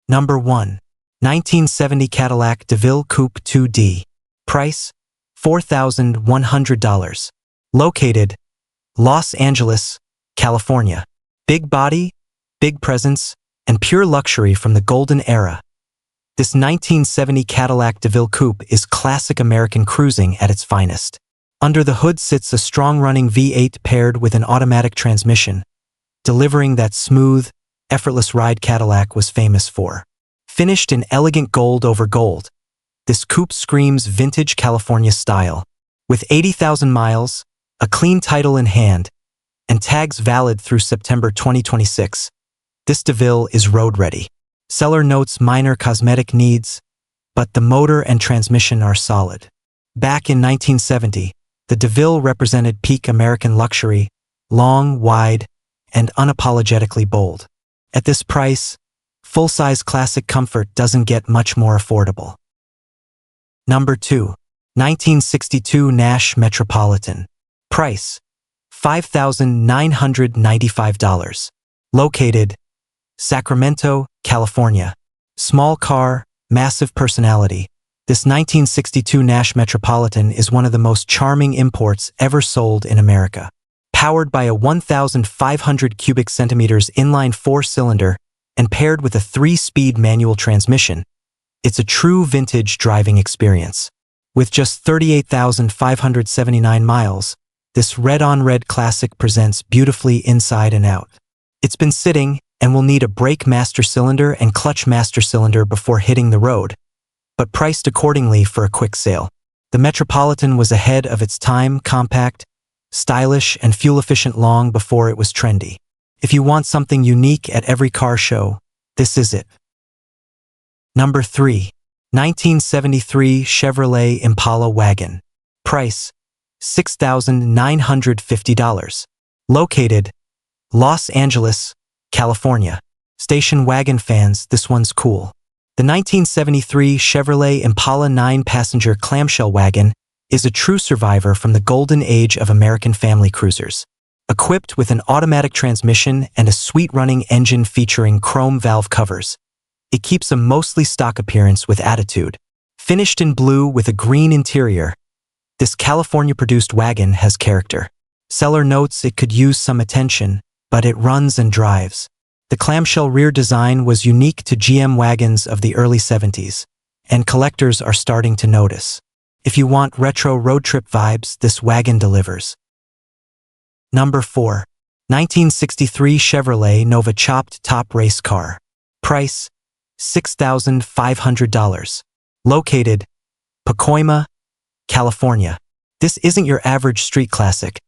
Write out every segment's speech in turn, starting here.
Number 1. 1970 Cadillac DeVille Coupe 2D. Price, $4,100. Located, Los Angeles, California. Big body, big presence, and pure luxury from the golden era. This 1970 Cadillac DeVille Coupe is classic American cruising at its finest. Under the hood sits a strong-running V8 paired with an automatic transmission, delivering that smooth, effortless ride Cadillac was famous for. Finished in elegant gold over gold, this coupe screams vintage California style. With 80,000 miles, a clean title in hand, and tags valid through September 2026, this DeVille is road-ready. Seller notes minor cosmetic needs, but the motor and transmission are solid. Back in 1970, the DeVille represented peak American luxury, long, wide, and unapologetically bold. At this price, full-size classic comfort doesn't get much more affordable. Number 2. 1962 Nash Metropolitan. Price, $5,995. Located, Sacramento, California. Small car, massive personality. This 1962 Nash Metropolitan is one of the most charming imports ever sold in America. Powered by a 1,500 cubic centimeters inline 4-cylinder and paired with a 3-speed manual transmission, it's a true vintage driving experience. With just 38,579 miles, this red-on-red classic presents beautifully inside and out. It's been sitting and will need a brake master cylinder and clutch master cylinder before hitting the road, but priced accordingly for a quick sale. The Metropolitan was ahead of its time, compact, stylish, and fuel-efficient long before it was trendy. If you want something unique at every car show, this is it. Number 3. 1973 Chevrolet Impala Wagon. Price, $6,950. Located, Los Angeles, California. Station wagon fans, this one's cool. The 1973 Chevrolet Impala 9-passenger clamshell wagon is a true survivor from the golden age of American family cruisers. Equipped with an automatic transmission and a sweet-running engine featuring chrome valve covers, it keeps a mostly stock appearance with attitude. Finished in blue with a green interior, this California-produced wagon has character. Seller notes it could use some attention, but it runs and drives. The clamshell rear design was unique to GM wagons of the early 70s, and collectors are starting to notice. If you want retro road trip vibes, this wagon delivers. Number 4. 1963 Chevrolet Nova Chopped Top Race Car. Price, $6,500. Located, Pacoima, California. This isn't your average street classic.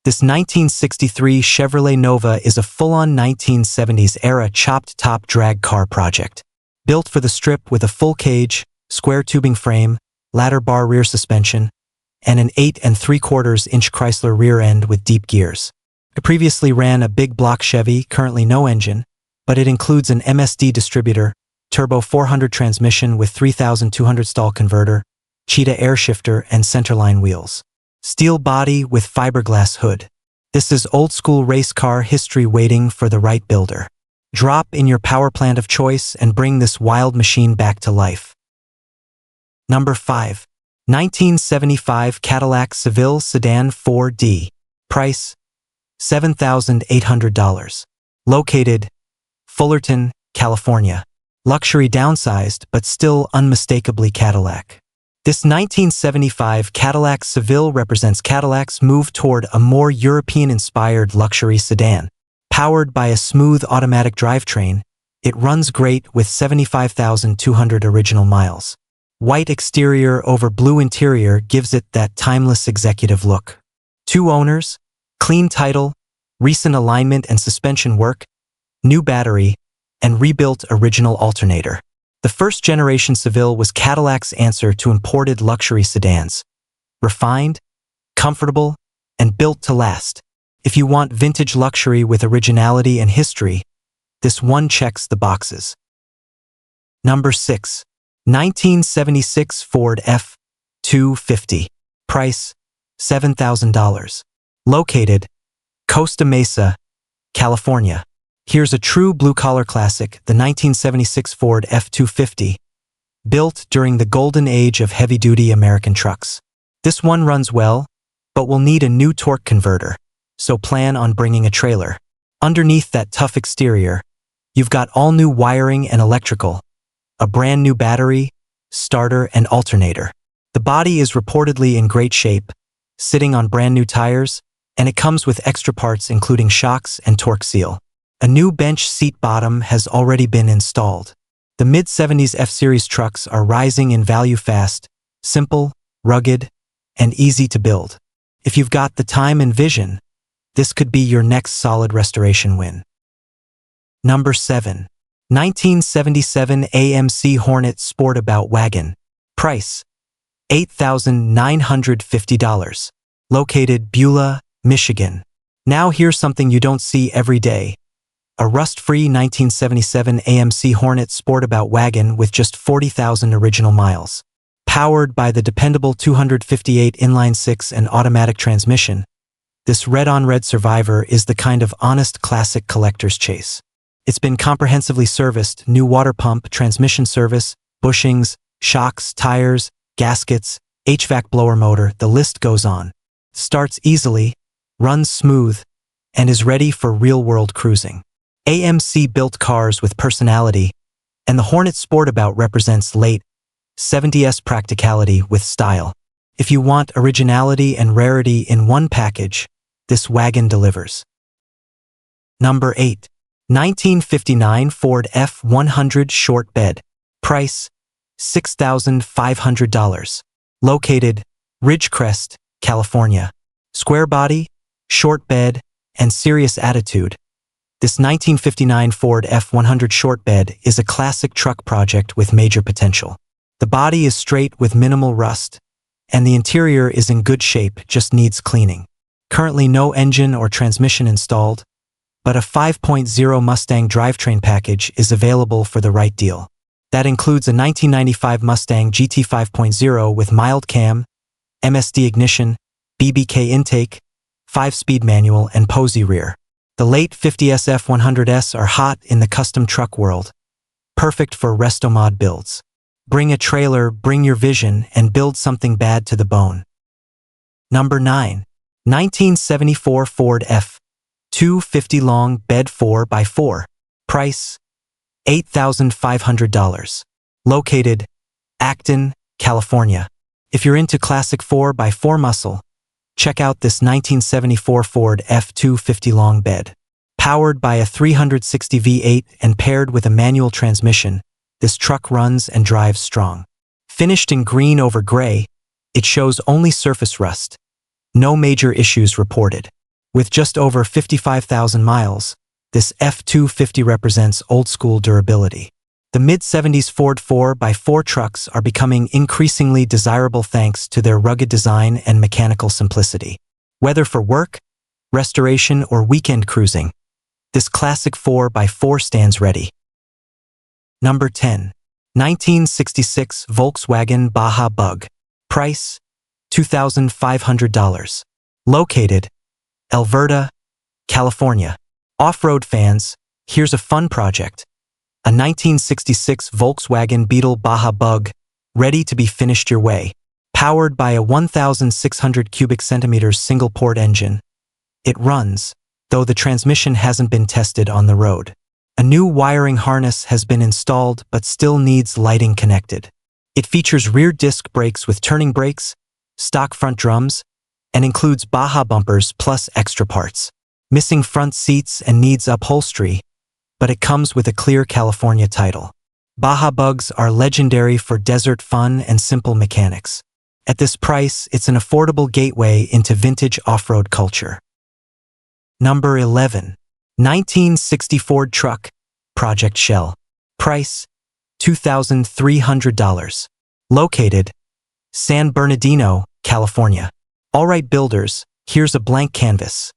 This 1963 Chevrolet Nova is a full-on 1970s-era chopped-top drag car project. Built for the strip with a full cage, square tubing frame, ladder bar rear suspension, and an 8 3/4-inch Chrysler rear end with deep gears. It previously ran a big block Chevy, currently no engine, but it includes an MSD distributor, turbo 400 transmission with 3,200 stall converter, cheetah air shifter, and centerline wheels. Steel body with fiberglass hood. This is old-school race car history waiting for the right builder. Drop in your power plant of choice and bring this wild machine back to life. Number 5. 1975 Cadillac Seville Sedan 4D. Price, $7,800. Located, Fullerton, California. Luxury downsized, but still unmistakably Cadillac. This 1975 Cadillac Seville represents Cadillac's move toward a more European-inspired luxury sedan. Powered by a smooth automatic drivetrain, it runs great with 75,200 original miles. White exterior over blue interior gives it that timeless executive look. 2 owners, clean title, recent alignment and suspension work, new battery, and rebuilt original alternator. The first-generation Seville was Cadillac's answer to imported luxury sedans. Refined, comfortable, and built to last. If you want vintage luxury with originality and history, this one checks the boxes. Number 6. 1976 Ford F-250. Price, $7,000. Located, Costa Mesa, California. Here's a true blue-collar classic, the 1976 Ford F-250, built during the golden age of heavy-duty American trucks. This one runs well, but will need a new torque converter, so plan on bringing a trailer. Underneath that tough exterior, you've got all-new wiring and electrical, a brand new battery, starter, and alternator. The body is reportedly in great shape, sitting on brand new tires, and it comes with extra parts including shocks and torque seal. A new bench seat bottom has already been installed. The mid-70s F-Series trucks are rising in value fast, simple, rugged, and easy to build. If you've got the time and vision, this could be your next solid restoration win. Number 7. 1977 AMC Hornet Sportabout Wagon. Price: $8,950. Located Beulah, Michigan. Now here's something you don't see every day. A rust-free 1977 AMC Hornet Sportabout wagon with just 40,000 original miles. Powered by the dependable 258 inline-six and automatic transmission, this red-on-red survivor is the kind of honest classic collector's chase. It's been comprehensively serviced: new water pump, transmission service, bushings, shocks, tires, gaskets, HVAC blower motor, the list goes on. Starts easily, runs smooth, and is ready for real-world cruising. AMC built cars with personality, and the Hornet Sportabout represents late 70s practicality with style. If you want originality and rarity in one package, this wagon delivers. Number 8. 1959 Ford F-100 Short Bed. Price: $6,500. Located Ridgecrest, California. Square body, short bed, and serious attitude, this 1959 Ford F-100 Short Bed is a classic truck project with major potential. The body is straight with minimal rust, and the interior is in good shape, just needs cleaning. Currently no engine or transmission installed, but a 5.0 Mustang drivetrain package is available for the right deal. That includes a 1995 Mustang GT 5.0 with mild cam, MSD ignition, BBK intake, 5-speed manual, and posy rear. The late 50s F-100s are hot in the custom truck world, perfect for resto-mod builds. Bring a trailer, bring your vision, and build something bad to the bone. Number 9. 1974 Ford F-250 Long Bed 4x4. Price: $8,500. Located Acton, California. If you're into classic 4x4 muscle, check out this 1974 Ford F-250 Long Bed. Powered by a 360 V8 and paired with a manual transmission, this truck runs and drives strong. Finished in green over gray, it shows only surface rust. No major issues reported. With just over 55,000 miles, this F-250 represents old-school durability. The mid-70s Ford 4x4 trucks are becoming increasingly desirable thanks to their rugged design and mechanical simplicity. Whether for work, restoration, or weekend cruising, this classic 4x4 stands ready. Number 10. 1966 Volkswagen Baja Bug. Price: $2,500. Located Alberta, California. Off-road fans, here's a fun project. A 1966 Volkswagen Beetle Baja Bug, ready to be finished your way. Powered by a 1,600 cubic centimeters single-port engine, it runs, though the transmission hasn't been tested on the road. A new wiring harness has been installed but still needs lighting connected. It features rear disc brakes with turning brakes, stock front drums, and includes Baja bumpers plus extra parts. Missing front seats and needs upholstery, but it comes with a clear California title. Baja Bugs are legendary for desert fun and simple mechanics. At this price, it's an affordable gateway into vintage off-road culture. Number 11. 1960 Ford Truck, Project Shell. Price: $2,300. Located San Bernardino, California. Alright builders, here's a blank canvas.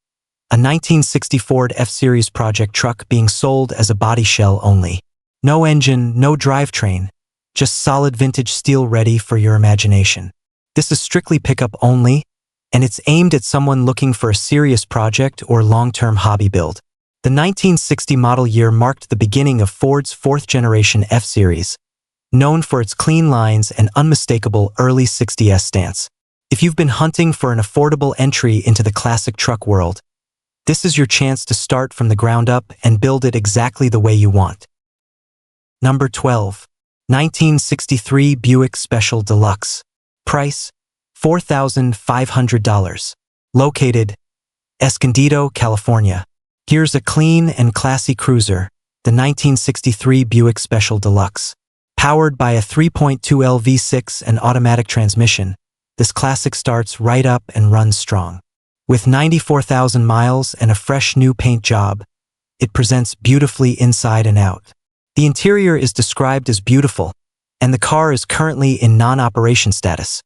A 1960 Ford F-Series project truck being sold as a body shell only. No engine, no drivetrain, just solid vintage steel ready for your imagination. This is strictly pickup only, and it's aimed at someone looking for a serious project or long-term hobby build. The 1960 model year marked the beginning of Ford's fourth-generation F-Series, known for its clean lines and unmistakable early 60s stance. If you've been hunting for an affordable entry into the classic truck world, this is your chance to start from the ground up and build it exactly the way you want. Number 12. 1963 Buick Special Deluxe. Price: $4,500. Located: Escondido, California. Here's a clean and classy cruiser, the 1963 Buick Special Deluxe. Powered by a 3.2L V6 and automatic transmission, this classic starts right up and runs strong. With 94,000 miles and a fresh new paint job, it presents beautifully inside and out. The interior is described as beautiful, and the car is currently in non-operation status,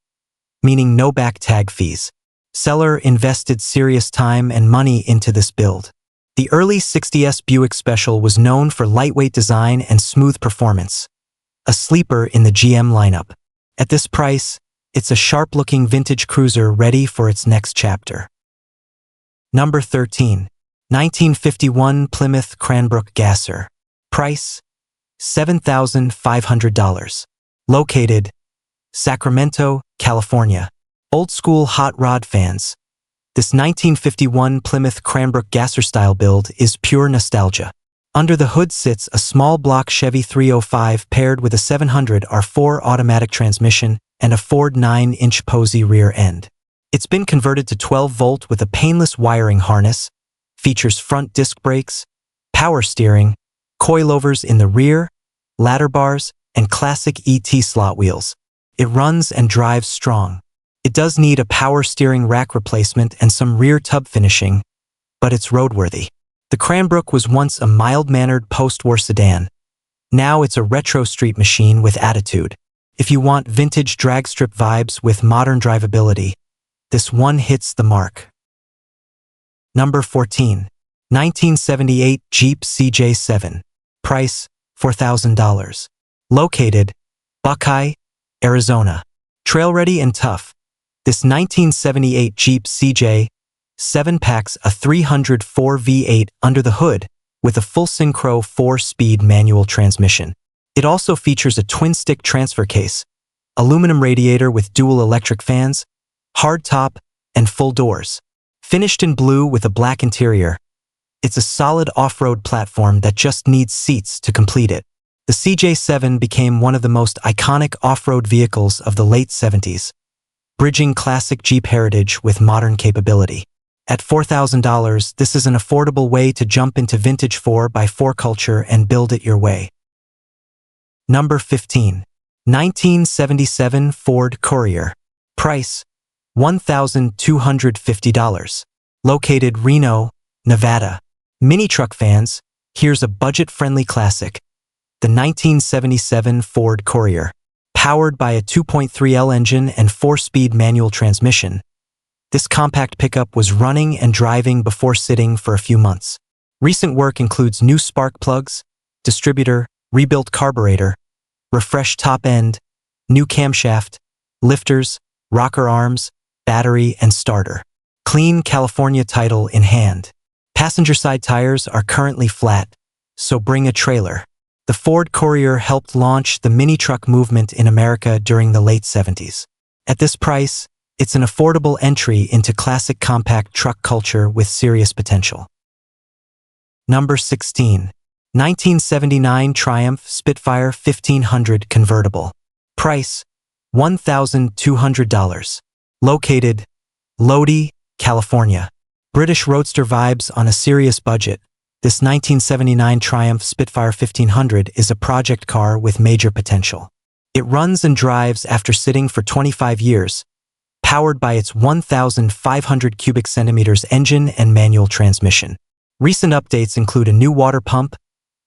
meaning no back tag fees. Seller invested serious time and money into this build. The early 60s Buick Special was known for lightweight design and smooth performance, a sleeper in the GM lineup. At this price, it's a sharp-looking vintage cruiser ready for its next chapter. Number 13. 1951 Plymouth Cranbrook Gasser. Price: $7,500. Located: Sacramento, California. Old-school hot rod fans, this 1951 Plymouth Cranbrook Gasser-style build is pure nostalgia. Under the hood sits a small block Chevy 305 paired with a 700R4 automatic transmission and a Ford 9-inch Posey rear end. It's been converted to 12-volt with a painless wiring harness, features front disc brakes, power steering, coilovers in the rear, ladder bars, and classic ET slot wheels. It runs and drives strong. It does need a power steering rack replacement and some rear tub finishing, but it's roadworthy. The Cranbrook was once a mild-mannered post-war sedan. Now it's a retro street machine with attitude. If you want vintage drag strip vibes with modern drivability, this one hits the mark. Number 14. 1978 Jeep CJ7. Price: $4,000. Located: Buckeye, Arizona. Trail-ready and tough, this 1978 Jeep CJ7 packs a 304 V8 under the hood with a full synchro 4-speed manual transmission. It also features a twin-stick transfer case, aluminum radiator with dual electric fans, hard top, and full doors. Finished in blue with a black interior, it's a solid off-road platform that just needs seats to complete it. The CJ7 became one of the most iconic off-road vehicles of the late 70s, bridging classic Jeep heritage with modern capability. At $4,000, this is an affordable way to jump into vintage 4x4 culture and build it your way. Number 15. 1977 Ford Courier. Price: $1,250. Located: Reno, Nevada. Mini truck fans, here's a budget-friendly classic, the 1977 Ford Courier. Powered by a 2.3L engine and 4-speed manual transmission, this compact pickup was running and driving before sitting for a few months. Recent work includes new spark plugs, distributor, rebuilt carburetor, refreshed top end, new camshaft, lifters, rocker arms, battery, and starter. Clean California title in hand. Passenger side tires are currently flat, so bring a trailer. The Ford Courier helped launch the mini truck movement in America during the late 70s. At this price, it's an affordable entry into classic compact truck culture with serious potential. Number 16. 1979 Triumph Spitfire 1500 Convertible. Price: $1,200. Located: Lodi, California. British roadster vibes on a serious budget, this 1979 Triumph Spitfire 1500 is a project car with major potential. It runs and drives after sitting for 25 years, powered by its 1,500 cubic centimeters engine and manual transmission. Recent updates include a new water pump,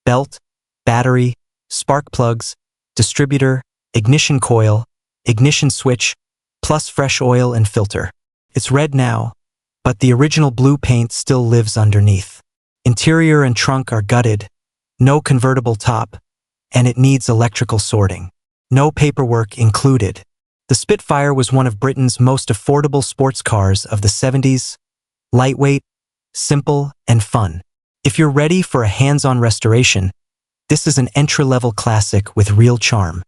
belt, battery, spark plugs, distributor, ignition coil, ignition switch, plus fresh oil and filter. It's red now, but the original blue paint still lives underneath. Interior and trunk are gutted, no convertible top, and it needs electrical sorting. No paperwork included. The Spitfire was one of Britain's most affordable sports cars of the 70s, lightweight, simple, and fun. If you're ready for a hands-on restoration, this is an entry-level classic with real charm.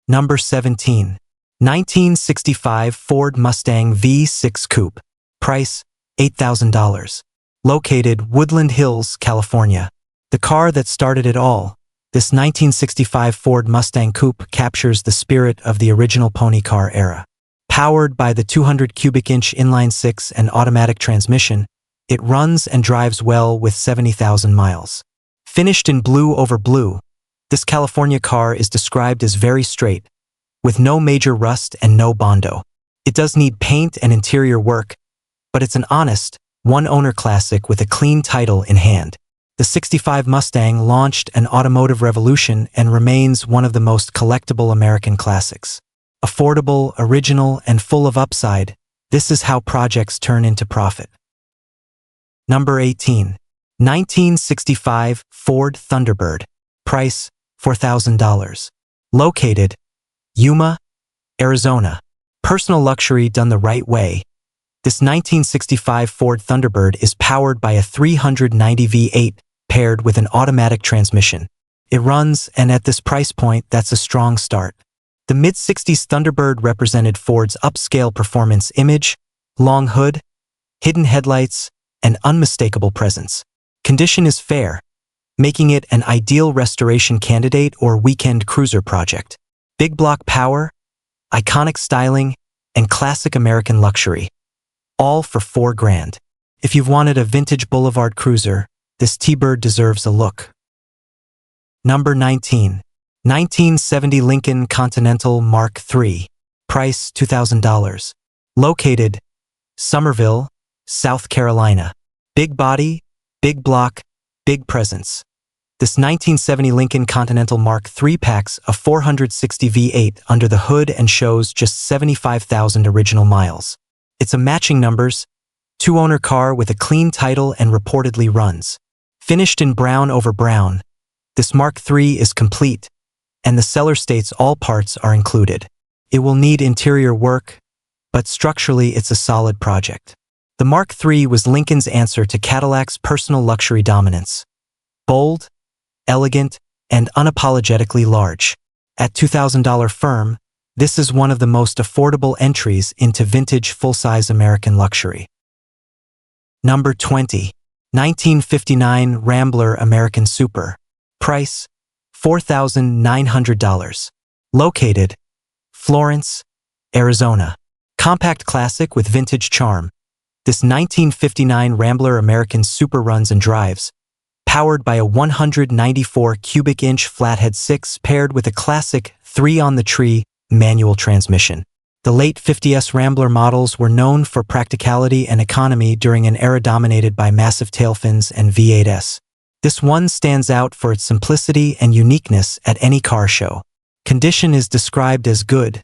Number 17. 1965 Ford Mustang V6 Coupe. Price, $8,000. Located Woodland Hills, California. The car that started it all, this 1965 Ford Mustang Coupe captures the spirit of the original pony car era. Powered by the 200 cubic inch inline-six and automatic transmission, it runs and drives well with 70,000 miles. Finished in blue over blue, this California car is described as very straight, with no major rust and no bondo. It does need paint and interior work, but it's an honest, one-owner classic with a clean title in hand. The '65 Mustang launched an automotive revolution and remains one of the most collectible American classics. Affordable, original, and full of upside, this is how projects turn into profit. Number 18. 1965 Ford Thunderbird. Price, $4,000. Located Yuma, Arizona. Personal luxury done the right way. This 1965 Ford Thunderbird is powered by a 390 V8 paired with an automatic transmission. It runs, and at this price point, that's a strong start. The mid-60s Thunderbird represented Ford's upscale performance image, long hood, hidden headlights, and unmistakable presence. Condition is fair, making it an ideal restoration candidate or weekend cruiser project. Big block power, iconic styling, and classic American luxury. All for $4,000. If you've wanted a vintage boulevard cruiser, this T-Bird deserves a look. Number 19. 1970 Lincoln Continental Mark III. Price, $2,000. Located Summerville, South Carolina. Big body, big block, big presence. This 1970 Lincoln Continental Mark III packs a 460 V8 under the hood and shows just 75,000 original miles. It's a matching numbers, two-owner car with a clean title and reportedly runs. Finished in brown over brown, this Mark III is complete, and the seller states all parts are included. It will need interior work, but structurally it's a solid project. The Mark III was Lincoln's answer to Cadillac's personal luxury dominance. Bold, elegant, and unapologetically large. At $2,000 firm, this is one of the most affordable entries into vintage full-size American luxury. Number 20. 1959 Rambler American Super. Price, $4,900. Located Florence, Arizona. Compact classic with vintage charm. This 1959 Rambler American Super runs and drives, powered by a 194 cubic inch flathead 6 paired with a classic 3-on-the-tree manual transmission. The late 50s Rambler models were known for practicality and economy during an era dominated by massive tail fins and V8s. This one stands out for its simplicity and uniqueness at any car show. Condition is described as good,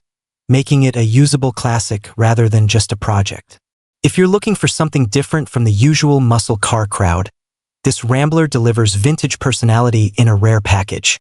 making it a usable classic rather than just a project. If you're looking for something different from the usual muscle car crowd, this Rambler delivers vintage personality in a rare package.